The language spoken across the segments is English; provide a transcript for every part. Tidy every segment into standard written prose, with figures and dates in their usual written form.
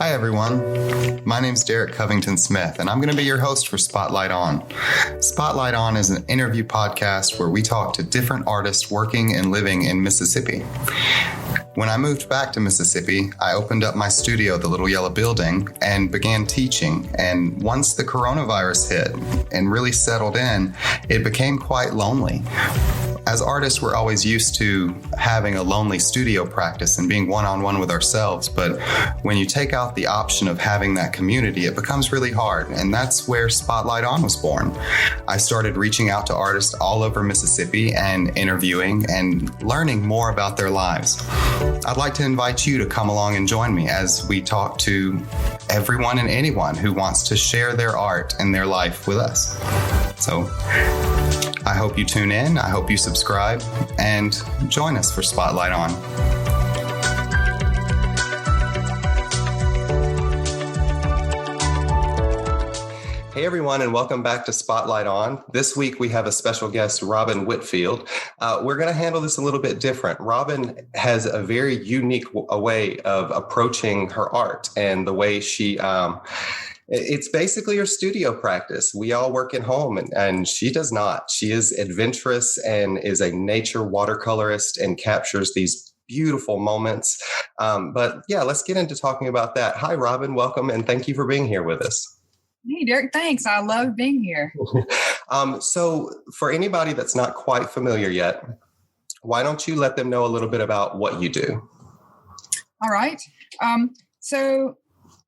Hi, everyone. My name's Derek Covington Smith, and I'm going to be your host for Spotlight On. Spotlight On is an interview podcast where we talk to different artists working and living in Mississippi. When I moved back to Mississippi, I opened up my studio, the Little Yellow Building, and began teaching. And once the coronavirus hit and really settled in, it became quite lonely. As artists, we're always used to having a lonely studio practice and being one-on-one with ourselves. But when you take out the option of having that community, it becomes really hard. And that's where Spotlight On was born. I started reaching out to artists all over Mississippi and interviewing and learning more about their lives. I'd like to invite you to come along and join me as we talk to everyone and anyone who wants to share their art and their life with us. So I hope you tune in, I hope you subscribe, and join us for Spotlight On. Hey everyone, and welcome back to Spotlight On. This week we have a special guest, Robin Whitfield. We're going to handle this a little bit different. Robin has a very unique way of approaching her art and the way she... It's basically her studio practice. We all work at home, and she does not. She is adventurous and is a nature watercolorist and captures these beautiful moments. But yeah, let's get into talking about that. Hi, Robin. Welcome, and thank you for being here with us. Hey, Derek. Thanks. I love being here. So for anybody that's not quite familiar yet, why don't you let them know a little bit about what you do? All right. So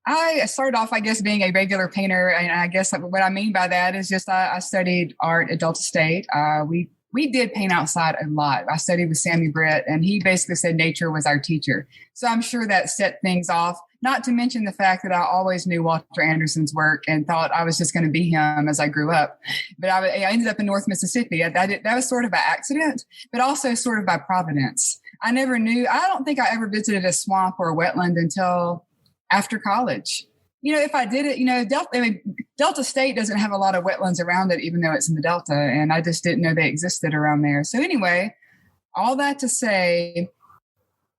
I started off, I guess, being a regular painter. And I guess what I mean by that is just I studied art at Delta State. We did paint outside a lot. I studied with Sammy Brett, and he basically said nature was our teacher. So I'm sure that set things off, not to mention the fact that I always knew Walter Anderson's work and thought I was just going to be him as I grew up. But I ended up in North Mississippi. That was sort of by accident, but also sort of by providence. I never knew. I don't think I ever visited a swamp or a wetland until after college. You know, if I did it, Delta State doesn't have a lot of wetlands around it, even though it's in the Delta, and I just didn't know they existed around there. So anyway, all that to say,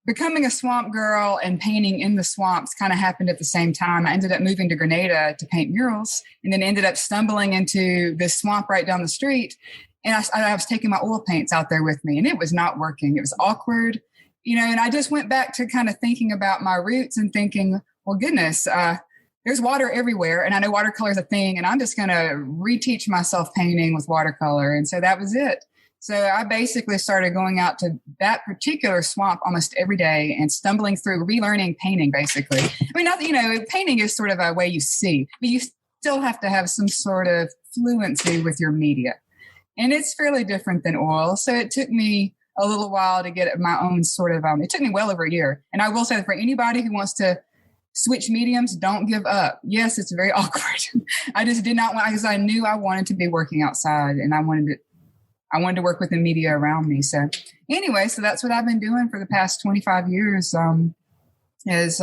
becoming a swamp girl and painting in the swamps kind of happened at the same time. I ended up moving to Grenada to paint murals, and then ended up stumbling into this swamp right down the street. And I was taking my oil paints out there with me, and it was not working. It was awkward, and I just went back to kind of thinking about my roots and thinking, well, goodness, there's water everywhere. And I know watercolor is a thing, and I'm just going to reteach myself painting with watercolor. And so that was it. So I basically started going out to that particular swamp almost every day and stumbling through, relearning painting, basically. I mean, painting is sort of a way you see, but you still have to have some sort of fluency with your media. And it's fairly different than oil. So it took me a little while to get my own sort of, it took me well over a year. And I will say that for anybody who wants to switch mediums, don't give up. Yes, it's very awkward. I just did not want, because I knew I wanted to be working outside, and I wanted to work with the media around me. So anyway, so that's what I've been doing for the past 25 years, is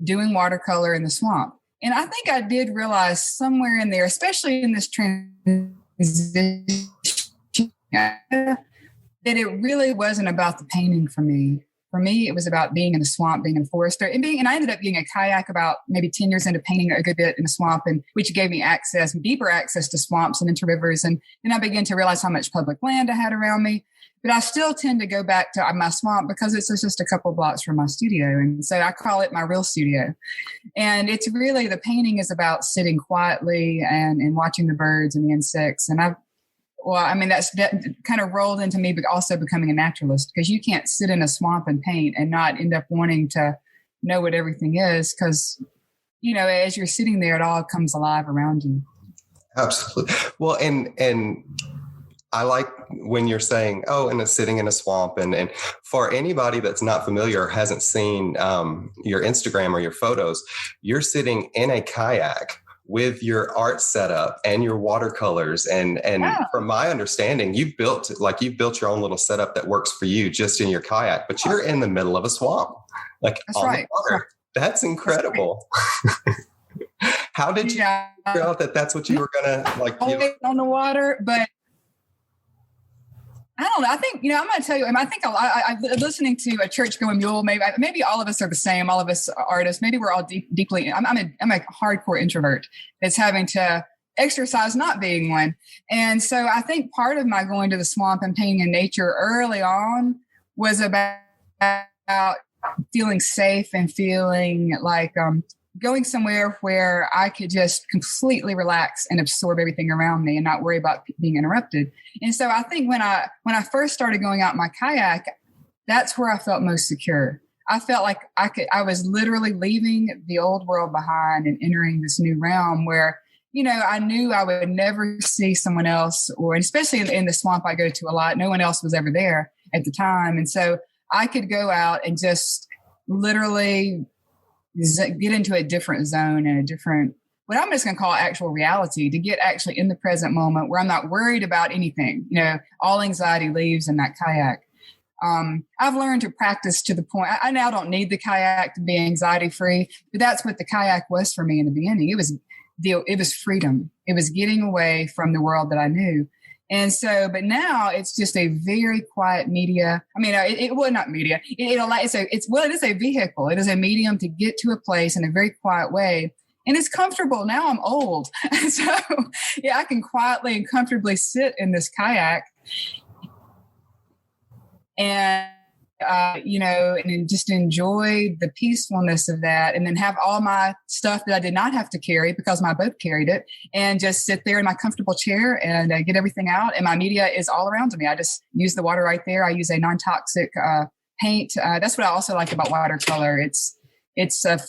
doing watercolor in the swamp. And I think I did realize somewhere in there, especially in this transition, that it really wasn't about the painting for me. For me, it was about being in the swamp, being in the forest, and I ended up being a kayak about maybe 10 years into painting a good bit in the swamp, and which gave me deeper access to swamps and into rivers. And then I began to realize how much public land I had around me. But I still tend to go back to my swamp because it's just a couple blocks from my studio. And so I call it my real studio. And it's really, the painting is about sitting quietly and watching the birds and the insects. And that kind of rolled into me, but also becoming a naturalist, because you can't sit in a swamp and paint and not end up wanting to know what everything is, because, as you're sitting there, it all comes alive around you. Absolutely. Well, and I like when you're saying, and it's sitting in a swamp. And for anybody that's not familiar or hasn't seen your Instagram or your photos, you're sitting in a kayak with your art setup and your watercolors. And From my understanding, you've built your own little setup that works for you just in your kayak, but you're in the middle of a swamp, like that's on right. The water. That's incredible. That's right. How did you figure out that that's what you were going to like? On the water, but I don't know. I think, I'm going to tell you, I think I'm listening to a church-going mule. Maybe all of us are the same. All of us are artists. Maybe we're all deeply, I'm a hardcore introvert that's having to exercise not being one. And so I think part of my going to the swamp and painting in nature early on was about feeling safe and feeling like going somewhere where I could just completely relax and absorb everything around me and not worry about being interrupted. And so I think when I first started going out in my kayak, that's where I felt most secure. I felt like I was literally leaving the old world behind and entering this new realm where, I knew I would never see someone else, or especially in the swamp I go to a lot, no one else was ever there at the time. And so I could go out and just literally get into a different zone and a different, what I'm just going to call actual reality, to get actually in the present moment where I'm not worried about anything. All anxiety leaves in that kayak. I've learned to practice to the point, I now don't need the kayak to be anxiety free, but that's what the kayak was for me in the beginning. It was freedom. It was getting away from the world that I knew. And so, but now it's just a very quiet media. I mean, not media. It is a vehicle. It is a medium to get to a place in a very quiet way. And it's comfortable. Now I'm old. So yeah, I can quietly and comfortably sit in this kayak and, and just enjoy the peacefulness of that, and then have all my stuff that I did not have to carry because my boat carried it, and just sit there in my comfortable chair and get everything out. And my media is all around me. I just use the water right there. I use a non-toxic paint. That's what I also like about watercolor. It's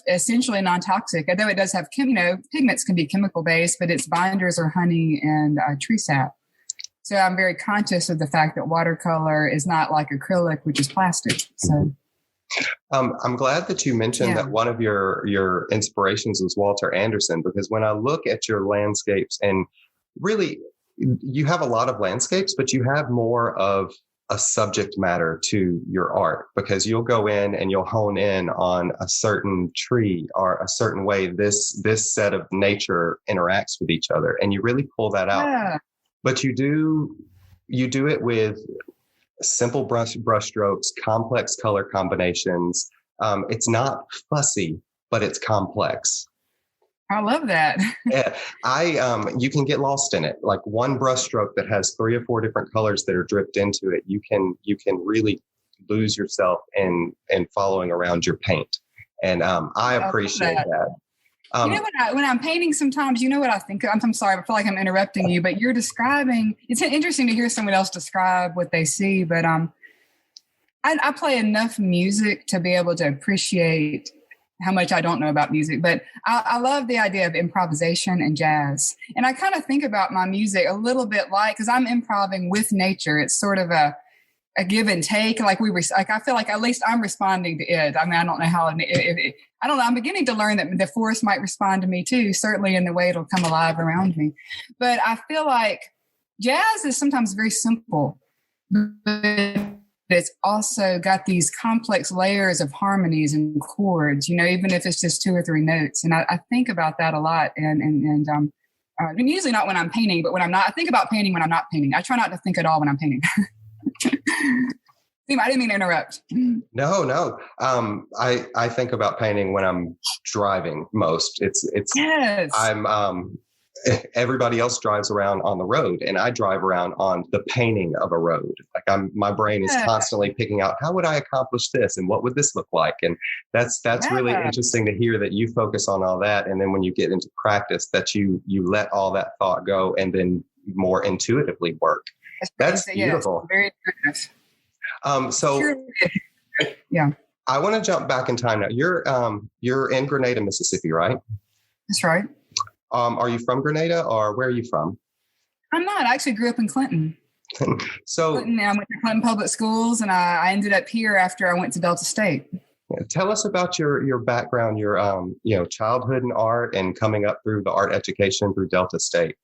essentially non-toxic, although it does have, pigments can be chemical based, but its binders are honey and tree sap. So I'm very conscious of the fact that watercolor is not like acrylic, which is plastic. So I'm glad that you mentioned that one of your inspirations was Walter Anderson, because when I look at your landscapes, and really you have a lot of landscapes, but you have more of a subject matter to your art, because you'll go in and you'll hone in on a certain tree or a certain way this set of nature interacts with each other, and you really pull that out. Yeah. But you do it with simple brush strokes, complex color combinations. It's not fussy, but it's complex. I love that. Yeah, you can get lost in it. Like one brush stroke that has 3 or 4 different colors that are dripped into it, you can really lose yourself in following around your paint. And I appreciate that. When I'm painting, sometimes, what I think, I'm sorry, I feel like I'm interrupting you, but you're describing, it's interesting to hear someone else describe what they see, but I play enough music to be able to appreciate how much I don't know about music, but I love the idea of improvisation and jazz. And I kind of think about my music a little bit because I'm improvising with nature. It's sort of a give and take. I feel like at least I'm responding to it. I mean, I don't know how, I don't know. I'm beginning to learn that the forest might respond to me too, certainly in the way it'll come alive around me. But I feel like jazz is sometimes very simple, but it's also got these complex layers of harmonies and chords, even if it's just 2 or 3 notes. And I think about that a lot. And usually not when I'm painting, but when I'm not, I think about painting when I'm not painting. I try not to think at all when I'm painting. I didn't mean to interrupt. No. I think about painting when I'm driving most. Yes. Everybody else drives around on the road, and I drive around on the painting of a road. My brain is constantly picking out, how would I accomplish this, and what would this look like? And that's really interesting to hear that you focus on all that, and then when you get into practice, that you let all that thought go and then more intuitively work. That's beautiful. Yes, very intuitive. Yeah. I want to jump back in time now. You're in Grenada, Mississippi, right? That's right. Are you from Grenada, or where are you from? I'm not. I actually grew up in Clinton. So Clinton, I went to Clinton Public Schools, and I ended up here after I went to Delta State. Tell us about your background, your childhood in art, and coming up through the art education through Delta State.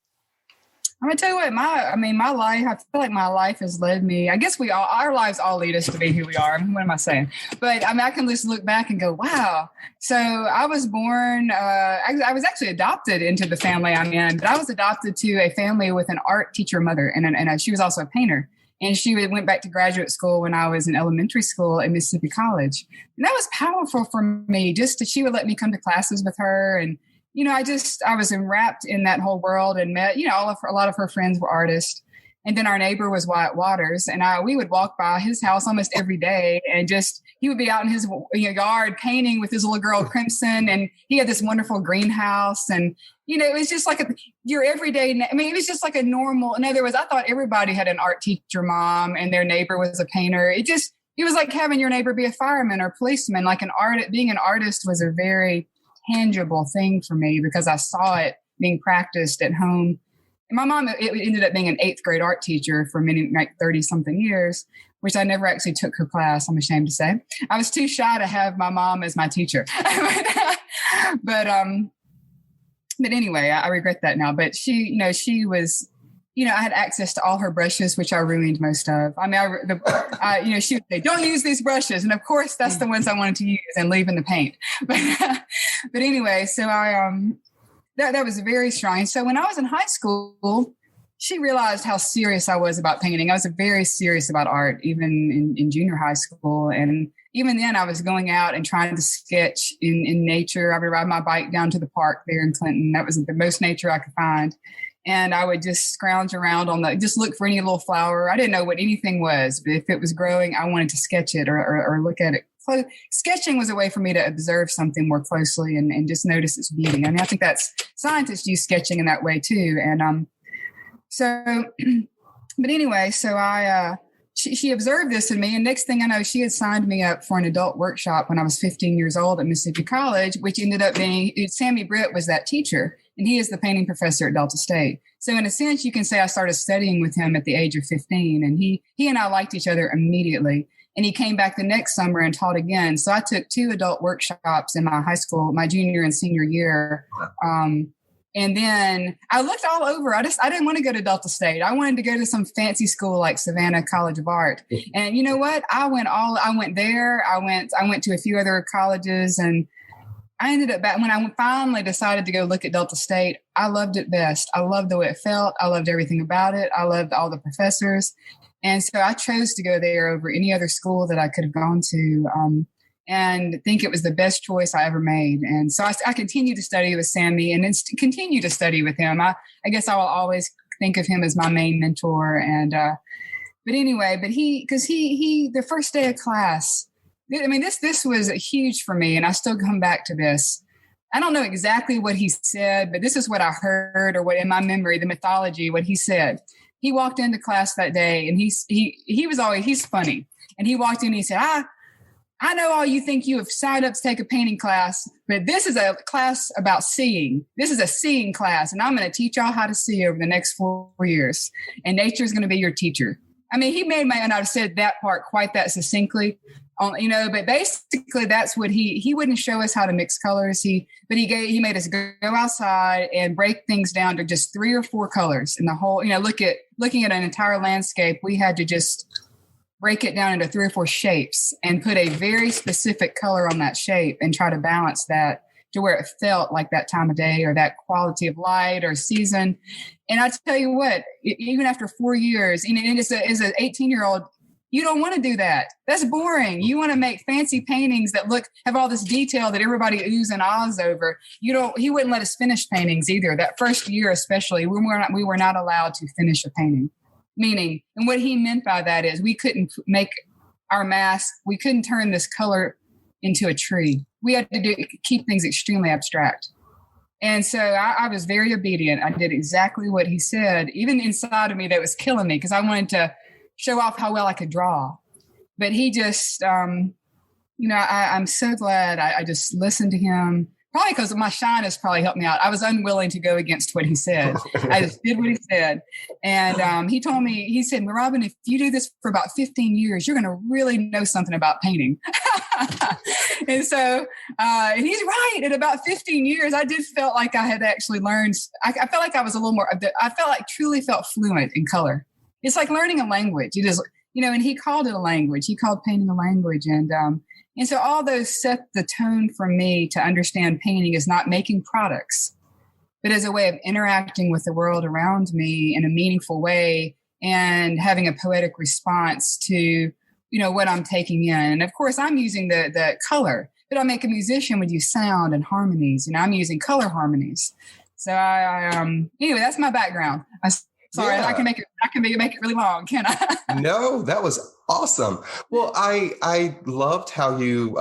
I'm gonna tell you what, my life, I feel like my life has led me, I guess our lives all lead us to be who we are. What am I saying? But I can just look back and go, wow. So I was born, I was actually adopted into the family I'm in, but I was adopted to a family with an art teacher mother, and she was also a painter. And she went back to graduate school when I was in elementary school at Mississippi College. And that was powerful for me, just that she would let me come to classes with her. And, I was enwrapped in that whole world and met, a lot of her friends were artists. And then our neighbor was Wyatt Waters, and we would walk by his house almost every day, and he would be out in his yard painting with his little girl Crimson, and he had this wonderful greenhouse, and it was just like your everyday. It was just like a normal. In other words, I thought everybody had an art teacher mom, and their neighbor was a painter. It was like having your neighbor be a fireman or policeman. Like being an artist was a very tangible thing for me because I saw it being practiced at home. My mom, it ended up being an 8th grade art teacher for many, like 30 something years, which I never actually took her class. I'm ashamed to say. I was too shy to have my mom as my teacher. but anyway, I regret that now. But she was, I had access to all her brushes, which I ruined most of. I mean, she would say, "Don't use these brushes," and of course, that's the ones I wanted to use and leave in the paint. But anyway, so That was very strong. So when I was in high school, she realized how serious I was about painting. I was very serious about art, even in junior high school. And even then, I was going out and trying to sketch in nature. I would ride my bike down to the park there in Clinton. That was the most nature I could find. And I would just scrounge around just look for any little flower. I didn't know what anything was, but if it was growing, I wanted to sketch it or look at it. So sketching was a way for me to observe something more closely and just notice its beauty. I mean, I think scientists use sketching in that way too. And but anyway, so she observed this in me, and next thing I know, she had signed me up for an adult workshop when I was 15 years old at Mississippi College, which ended up being Sammy Britt was that teacher, and he is the painting professor at Delta State. So in a sense, you can say I started studying with him at the age of 15, and he and I liked each other immediately. And he came back the next summer and taught again. So I took 2 adult workshops in my high school, my junior and senior year. And then I looked all over. I didn't want to go to Delta State. I wanted to go to some fancy school like Savannah College of Art. And you know what? I went there. I went to a few other colleges, and I ended up back when I finally decided to go look at Delta State. I loved it best. I loved the way it felt. I loved everything about it. I loved all the professors. And so I chose to go there over any other school that I could have gone to, and think it was the best choice I ever made. And so I continued to study with Sammy and then continue to study with him. I guess I will always think of him as my main mentor. And but anyway, because he the first day of class, I mean, this was huge for me, and I still come back to this. I don't know exactly what he said, but this is what I heard, or what in my memory, the mythology, what he said. He walked into class that day, and he's funny. And he walked in and he said, I know all you think you have signed up to take a painting class, but this is a class about seeing. This is a seeing class, and I'm going to teach y'all how to see over the next 4 years. And nature is going to be your teacher. I mean, he made and I've said that part quite that succinctly, but basically that's what he wouldn't show us how to mix colors. He made us go outside and break things down to just 3 or 4 colors in the whole, looking at an entire landscape. We had to just break it down into 3 or 4 shapes and put a very specific color on that shape and try to balance that to where it felt like that time of day or that quality of light or season. And I tell you what, even after 4 years, and as an 18-year-old, you don't want to do that. That's boring. You want to make fancy paintings that have all this detail that everybody oohs and ahs over. He wouldn't let us finish paintings either. That first year, especially, we were not allowed to finish a painting. Meaning, and what he meant by that is we couldn't make our mask. We couldn't turn this color into a tree. We had to keep things extremely abstract. And so I was very obedient. I did exactly what he said. Even inside of me, that was killing me because I wanted to show off how well I could draw. But he just, I'm so glad I just listened to him. Probably because my shyness probably helped me out. I was unwilling to go against what he said. I just did what he said. And he told me, he said, Robin, if you do this for about 15 years, you're going to really know something about painting. And so, and he's right. At about 15 years, I did felt like I had actually learned. I felt like I was a little more, truly felt fluent in color. It's like learning a language. It is, and he called it a language. He called painting a language. And so all those set the tone for me to understand painting as not making products, but as a way of interacting with the world around me in a meaningful way and having a poetic response to, what I'm taking in. And of course, I'm using the color, but I make a musician would use sound and harmonies, and I'm using color harmonies. So anyway, that's my background. Sorry, yeah. I can make it really long, can I? No, that was awesome. Well, I loved how you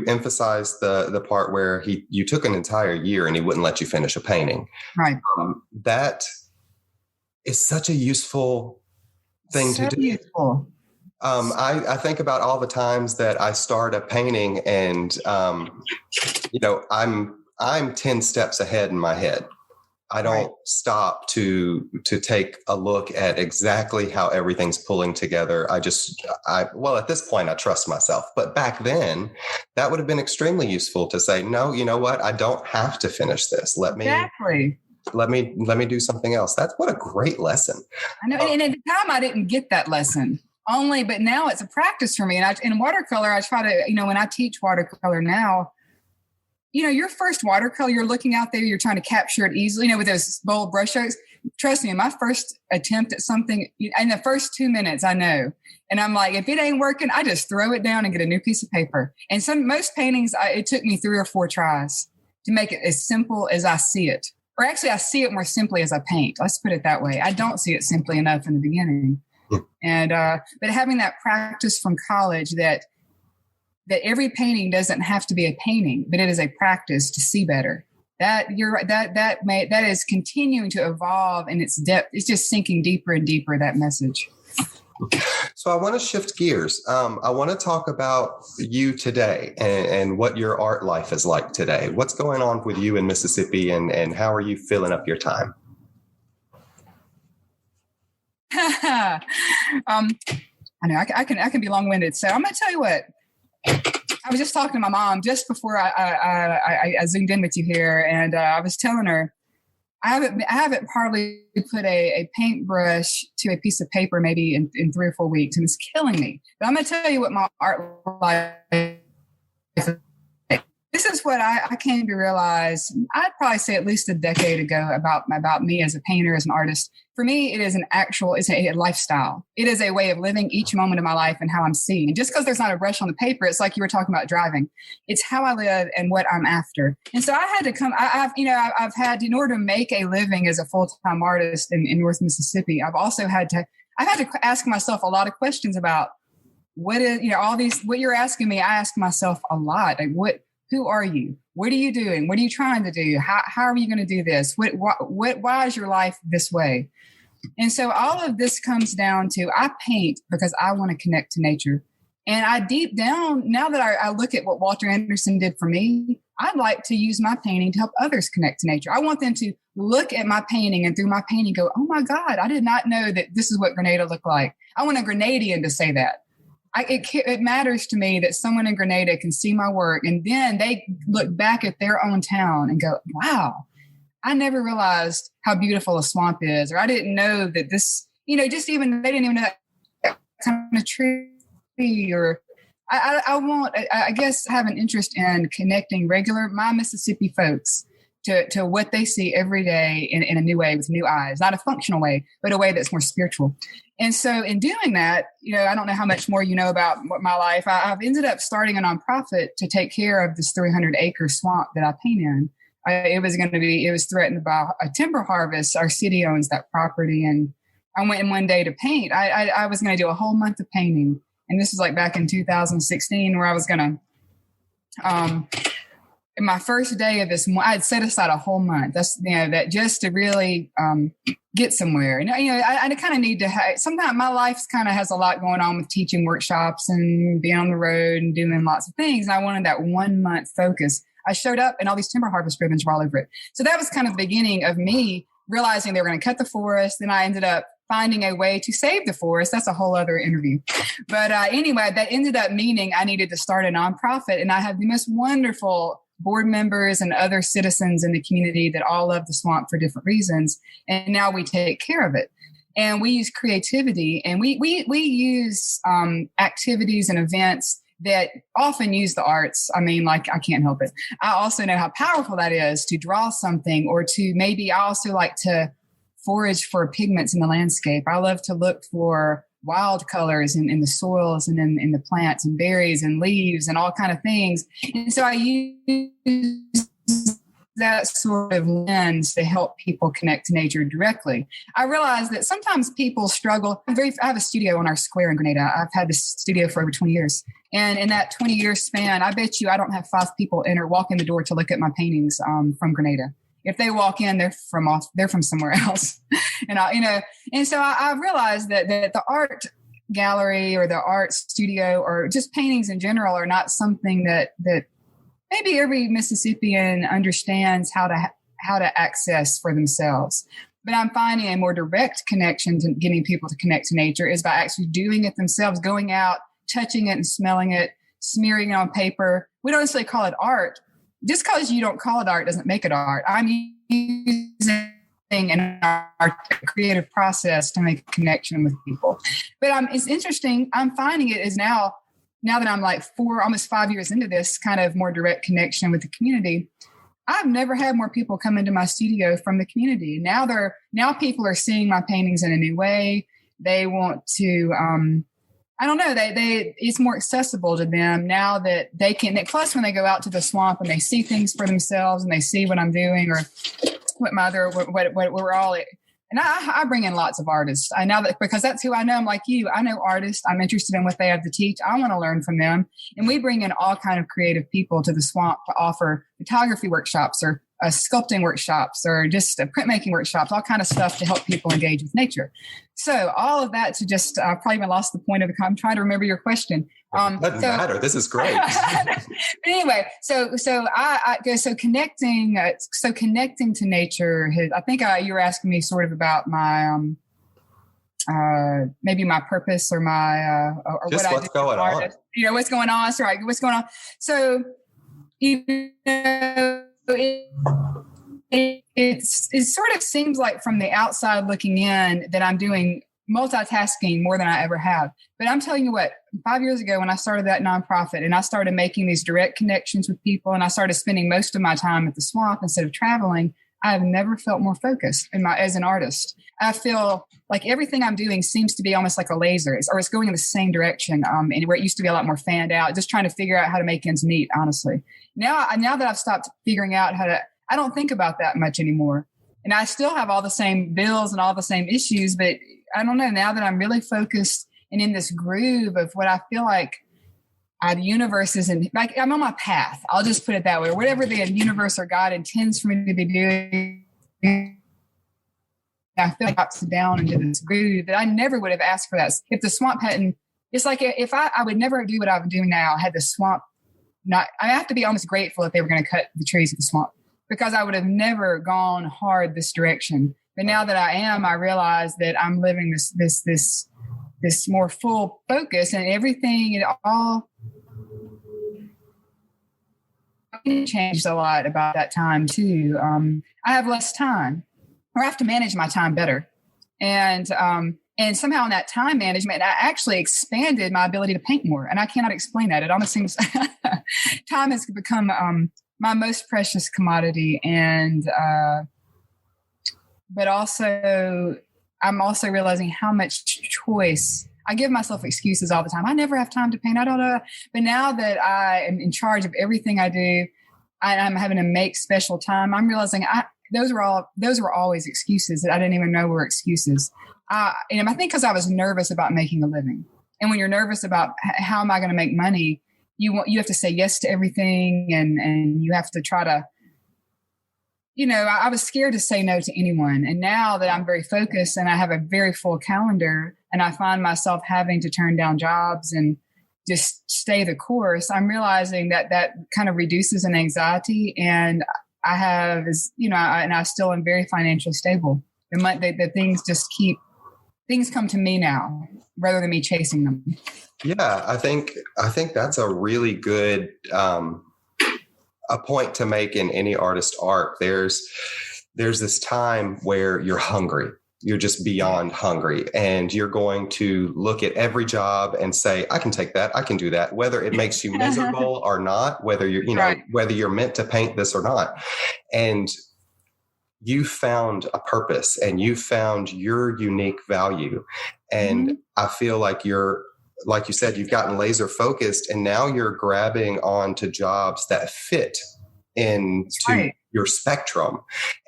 emphasized the part where you took an entire year and he wouldn't let you finish a painting. Right. That is such a useful thing to do. Useful. I think about all the times that I start a painting and, I'm 10 steps ahead in my head. I don't stop to take a look at exactly how everything's pulling together. At this point, I trust myself. But back then, that would have been extremely useful to say, no, you know what? I don't have to finish this. Let me do something else. That's what a great lesson. I know. And at the time, I didn't get that lesson but now it's a practice for me. And in watercolor, I try to, when I teach watercolor now, your first watercolor, you're looking out there, you're trying to capture it easily, with those bold brush strokes. Trust me, my first attempt at something, in the first 2 minutes, I know. And I'm like, if it ain't working, I just throw it down and get a new piece of paper. And most paintings, it took me 3 or 4 tries to make it as simple as I see it. Or actually, I see it more simply as I paint. Let's put it that way. I don't see it simply enough in the beginning. And but having that practice from college that every painting doesn't have to be a painting, but it is a practice to see better. That you're right. That is continuing to evolve in its depth. It's just sinking deeper and deeper, that message. So I want to shift gears. I want to talk about you today and what your art life is like today. What's going on with you in Mississippi and how are you filling up your time? I know I can be long-winded. So I'm going to tell you what. I was just talking to my mom just before I zoomed in with you here, and I was telling her I haven't hardly put a paintbrush to a piece of paper maybe in 3 or 4 weeks, and it's killing me. But I'm going to tell you what my art life is. This is what I came to realize, I'd probably say at least a decade ago about me as a painter, as an artist. For me, it's a lifestyle. It is a way of living each moment of my life and how I'm seeing. And just because there's not a brush on the paper, it's like you were talking about driving. It's how I live and what I'm after. And so I had to I've had, in order to make a living as a full-time artist in North Mississippi, I've had to ask myself a lot of questions about what is, all these, what you're asking me, I ask myself a lot. Like, who are you? What are you doing? What are you trying to do? How are you going to do this? Why is your life this way? And so all of this comes down to, I paint because I want to connect to nature. And I deep down, now that I look at what Walter Anderson did for me, I'd like to use my painting to help others connect to nature. I want them to look at my painting and through my painting go, oh my God, I did not know that this is what Grenada looked like. I want a Grenadian to say that. It matters to me that someone in Grenada can see my work and then they look back at their own town and go, wow, I never realized how beautiful a swamp is, or I didn't know that this, just even, they didn't even know that kind of tree, or I guess have an interest in connecting my Mississippi folks to what they see every day in a new way with new eyes, not a functional way, but a way that's more spiritual. And so in doing that, I don't know how much more you know about my life. I've ended up starting a nonprofit to take care of this 300-acre swamp that I paint in. It was threatened by a timber harvest. Our city owns that property. And I went in one day to paint. I was going to do a whole month of painting. And this was like back in 2016 where I was going to, in my first day of this, I had set aside a whole month. That's, that just to really get somewhere. And, I kind of need to sometimes my life kind of has a lot going on with teaching workshops and being on the road and doing lots of things. And I wanted that 1 month focus. I showed up and all these timber harvest ribbons were all over it. So that was kind of the beginning of me realizing they were going to cut the forest. Then I ended up finding a way to save the forest. That's a whole other interview. But anyway, that ended up meaning I needed to start a nonprofit. And I have the most wonderful board members and other citizens in the community that all love the swamp for different reasons. And now we take care of it. And we use creativity and we use activities and events that often use the arts. I mean, like, I can't help it. I also know how powerful that is to draw something or to maybe I also like to forage for pigments in the landscape. I love to look for wild colors in the soils and in the plants and berries and leaves and all kind of things. And so I use that sort of lens to help people connect to nature directly. I realize that sometimes people struggle. I have a studio on our square in Grenada. I've had this studio for over 20 years. And in that 20-year span, I bet you I don't have 5 people walk in the door to look at my paintings from Grenada. If they walk in, they're from somewhere else. And so I realized that the art gallery or the art studio or just paintings in general are not something that maybe every Mississippian understands how to access for themselves. But I'm finding a more direct connection to getting people to connect to nature is by actually doing it themselves, going out, touching it and smelling it, smearing it on paper. We don't necessarily call it art. Just because you don't call it art doesn't make it art. I'm using in our creative process to make a connection with people. But it's interesting. I'm finding it is now that I'm like almost 5 years into this kind of more direct connection with the community, I've never had more people come into my studio from the community. Now people are seeing my paintings in a new way. They want to, I don't know, it's more accessible to them now that they can, plus when they go out to the swamp and they see things for themselves and they see what I'm doing or what we're all. And I bring in lots of artists. I know that because that's who I know. I'm like you. I know artists. I'm interested in what they have to teach. I want to learn from them. And we bring in all kind of creative people to the swamp to offer photography workshops or sculpting workshops or just printmaking workshops, all kind of stuff to help people engage with nature. So all of that to just, I probably even lost the point of I'm trying to remember your question. Doesn't matter. This is great. But anyway, so connecting to nature. I think you were asking me sort of about my maybe my purpose or my or just what what's going on. You know what's going on. Sorry, what's going on. So it sort of seems like from the outside looking in that I'm doing multitasking more than I ever have. But I'm telling you what, 5 years ago when I started that nonprofit and I started making these direct connections with people and I started spending most of my time at the swamp instead of traveling, I have never felt more focused as an artist. I feel like everything I'm doing seems to be almost like a laser, or it's going in the same direction. And where it used to be a lot more fanned out, just trying to figure out how to make ends meet, honestly. Now that I've stopped figuring out I don't think about that much anymore. And I still have all the same bills and all the same issues, but I don't know, now that I'm really focused and in this groove of what I feel like the universe is in, like I'm on my path. I'll just put it that way. Whatever the universe or God intends for me to be doing, I feel like ups and down into this groove that I never would have asked for that. If the swamp hadn't, it's like if I would never do what I'm doing now, had the swamp I have to be almost grateful that they were going to cut the trees of the swamp, because I would have never gone hard this direction. But now that I am, I realize that I'm living this more full focus and everything, it all changed a lot about that time too. I have less time, or I have to manage my time better. And somehow in that time management, I actually expanded my ability to paint more. And I cannot explain that. It almost seems time has become my most precious commodity. And but also, I'm also realizing how much choice. I give myself excuses all the time. I never have time to paint. I don't know. But now that I am in charge of everything I do, I'm having to make special time. I'm realizing those were always excuses that I didn't even know were excuses. And I think because I was nervous about making a living. And when you're nervous about how am I going to make money, you have to say yes to everything, and you have to try to. I was scared to say no to anyone. And now that I'm very focused and I have a very full calendar and I find myself having to turn down jobs and just stay the course, I'm realizing that kind of reduces an anxiety. And I have, and I still am very financially stable. The things come to me now rather than me chasing them. Yeah, I think that's a really good a point to make in any artist art. There's this time where you're hungry. You're just beyond hungry, and you're going to look at every job and say, I can take that. I can do that, whether it makes you miserable or not, whether you're, right. Whether you're meant to paint this or not. And you found a purpose and you found your unique value. And I feel like like you said, you've gotten laser focused, and now you're grabbing onto jobs that fit into your spectrum.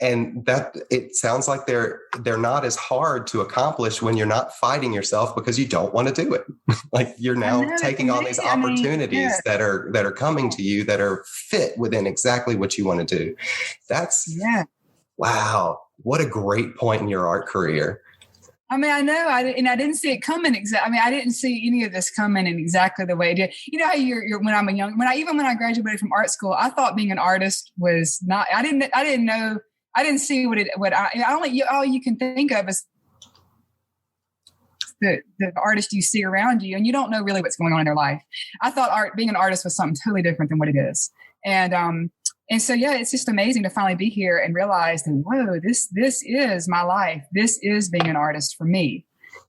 And that it sounds like they're not as hard to accomplish when you're not fighting yourself because you don't want to do it. Like you're now taking on these opportunities that are coming to you that are fit within exactly what you want to do. That's wow. What a great point in your art career. I mean, I know, I didn't see it coming I didn't see any of this coming in exactly the way it did. You know how when I graduated from art school, I thought being an artist was not. I didn't know. I didn't see all you can think of is the artist you see around you, and you don't know really what's going on in their life. I thought being an artist was something totally different than what it is, and so, it's just amazing to finally be here and realize that, whoa, this is my life. This is being an artist for me.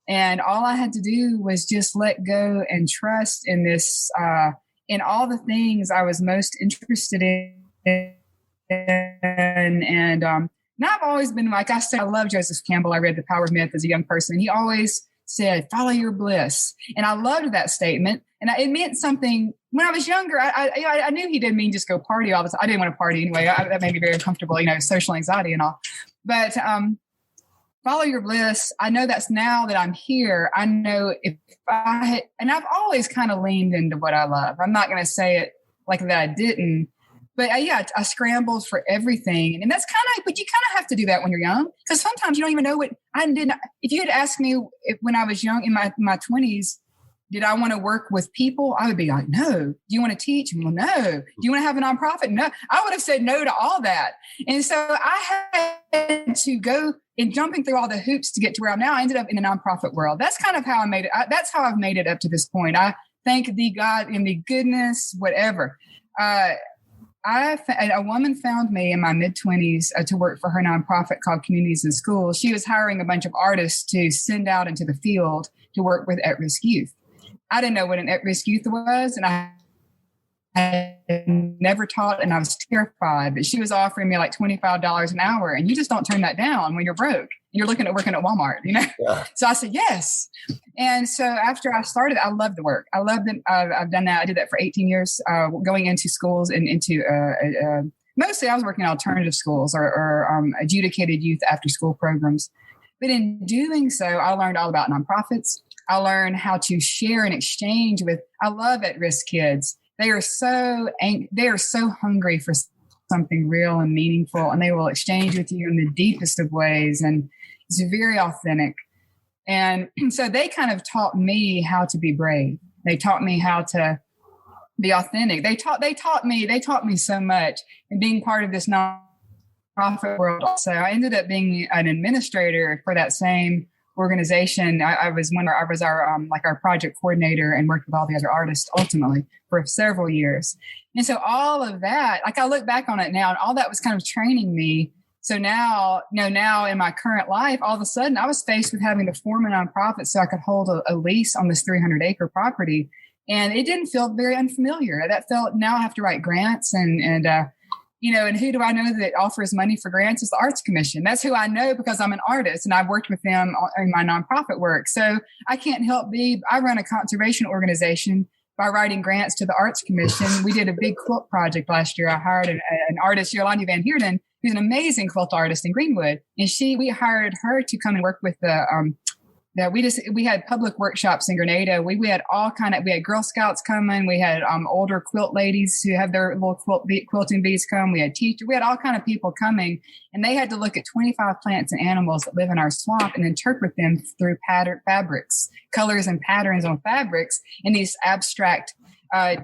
And all I had to do was just let go and trust in this, in all the things I was most interested in. And I've always been, like I said, I love Joseph Campbell. I read The Power of Myth as a young person. He always said, follow your bliss. And I loved that statement. And it meant something. When I was younger, I knew he didn't mean just go party all the time. I didn't want to party anyway. That made me very uncomfortable, social anxiety and all. But follow your bliss. I know that's now that I'm here. I know and I've always kind of leaned into what I love. I'm not going to say it like that I didn't. But I scrambled for everything. And that's but you kind of have to do that when you're young. Because sometimes you don't even know what I did. If you had asked me when I was young in my 20s, did I want to work with people? I would be like, no. Do you want to teach? Well, no. Do you want to have a nonprofit? No. I would have said no to all that. And so I had to go in jumping through all the hoops to get to where I'm now. I ended up in the nonprofit world. That's kind of how I made it. That's how I've made it up to this point. I thank the God and the goodness, whatever. A woman found me in my mid-20s to work for her nonprofit called Communities in Schools. She was hiring a bunch of artists to send out into the field to work with at-risk youth. I didn't know what an at-risk youth was, and I had never taught, and I was terrified. But she was offering me like $25 an hour, and you just don't turn that down when you're broke. You're looking at working at Walmart, Yeah. So I said yes. And so after I started, I loved the work. I loved it. I've done that. I did that for 18 years, going into schools and into mostly I was working in alternative schools or adjudicated youth after school programs. But in doing so, I learned all about nonprofits. I learned how to share and exchange with. I love at-risk kids. They are so hungry for something real and meaningful, and they will exchange with you in the deepest of ways, and it's very authentic. And so they kind of taught me how to be brave. They taught me how to be authentic. They taught me so much, and being part of this nonprofit world. Also, I ended up being an administrator for that same organization. I was our project coordinator and worked with all the other artists ultimately for several years. And so all of that, like I look back on it now, and all that was kind of training me. So now in my current life, all of a sudden I was faced with having to form a nonprofit so I could hold a lease on this 300-acre property. And it didn't feel very unfamiliar. That felt, now I have to write grants and who do I know that offers money for grants? Is the Arts Commission. That's who I know because I'm an artist and I've worked with them in my nonprofit work. So I can't help I run a conservation organization by writing grants to the Arts Commission. We did a big quilt project last year. I hired an artist, Yolanda Van Heerden, who's an amazing quilt artist in Greenwood. And we hired her to come and work with we had public workshops in Grenada. We had we had Girl Scouts coming. We had older quilt ladies who have their little quilting bees come. We had teachers. We had all kind of people coming, and they had to look at 25 plants and animals that live in our swamp and interpret them through fabrics, colors and patterns on fabrics in these abstract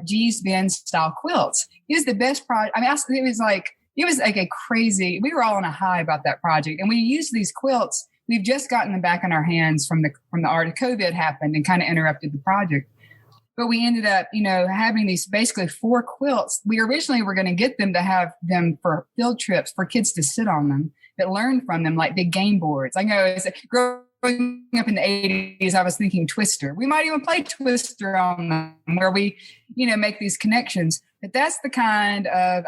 G's Bend style quilts. It was the best project. I mean, it was like a crazy. We were all on a high about that project, and we used these quilts. We've just gotten them back in our hands from the art. COVID happened and kind of interrupted the project. But we ended up, having these basically 4 quilts. We originally were going to get them to have them for field trips for kids to sit on them, that learn from them like big game boards. I know growing up in the 80s, I was thinking Twister. We might even play Twister on them where we, make these connections. But that's the kind of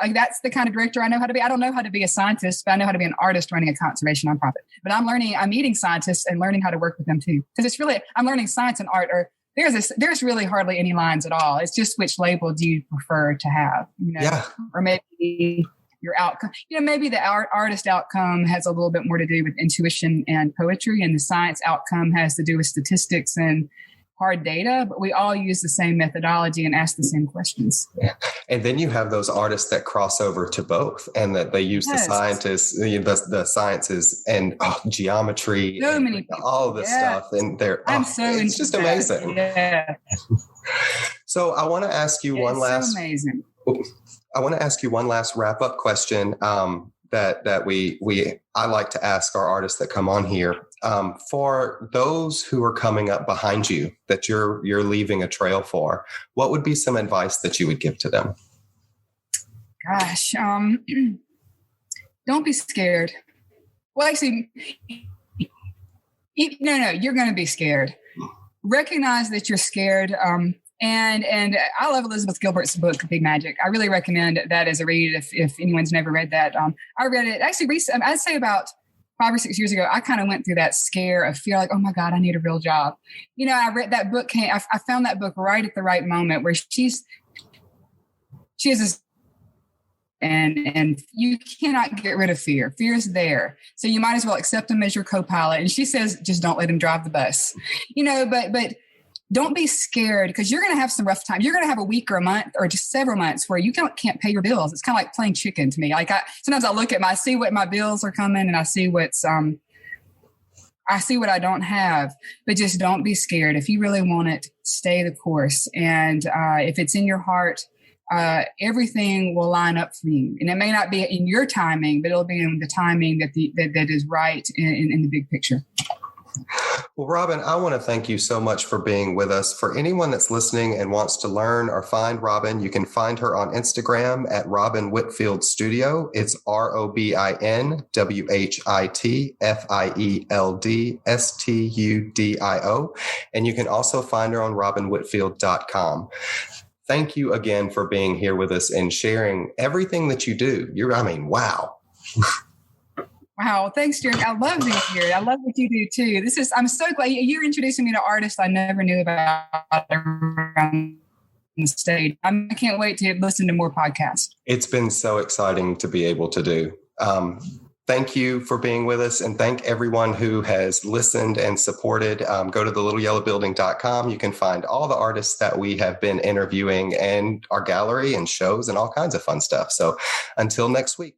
director I know how to be. I don't know how to be a scientist, but I know how to be an artist running a conservation nonprofit. But I'm meeting scientists and learning how to work with them too. Because I'm learning science and art, or there's really hardly any lines at all. It's just which label do you prefer to have, or maybe your outcome. Maybe the artist outcome has a little bit more to do with intuition and poetry, and the science outcome has to do with statistics and hard data, but we all use the same methodology and ask the same questions. Yeah. And then you have those artists that cross over to both, and that they use the scientists, the sciences and geometry, so and many people. All of this stuff. And it's just amazing. Yeah. So I want to ask you one last wrap up question. That I like to ask our artists that come on here. For those who are coming up behind you, that you're leaving a trail for, what would be some advice that you would give to them? Gosh, don't be scared. Well, actually, no, you're going to be scared. Recognize that you're scared. And I love Elizabeth Gilbert's book, Big Magic. I really recommend that as a read if anyone's never read that. I read it actually recently. I'd say about 5 or 6 years ago. I kind of went through that scare of fear, like, oh my God, I need a real job. I read that book. I found that book right at the right moment where she is this, and you cannot get rid of fear. Fear is there. So you might as well accept him as your co-pilot. And she says, just don't let him drive the bus, but don't be scared, because you're going to have some rough time. You're going to have a week or a month or just several months where you can't pay your bills. It's kind of like playing chicken to me. Like sometimes I look at I see what my bills are coming, and I see what I don't have, but just don't be scared. If you really want it, stay the course. And if it's in your heart, everything will line up for you. And it may not be in your timing, but it'll be in the timing that is right in the big picture. Well, Robin, I want to thank you so much for being with us. For anyone that's listening and wants to learn or find Robin, you can find her on Instagram at Robin Whitfield Studio. It's RobinWhitfieldStudio. And you can also find her on robinwhitfield.com. Thank you again for being here with us and sharing everything that you do. Wow. Wow. Thanks, Derek. I love being here. I love what you do too. I'm so glad you're introducing me to artists I never knew about around the state. I can't wait to listen to more podcasts. It's been so exciting to be able to do. Thank you for being with us, and thank everyone who has listened and supported. Go to thelittleyellowbuilding.com. You can find all the artists that we have been interviewing and our gallery and shows and all kinds of fun stuff. So until next week.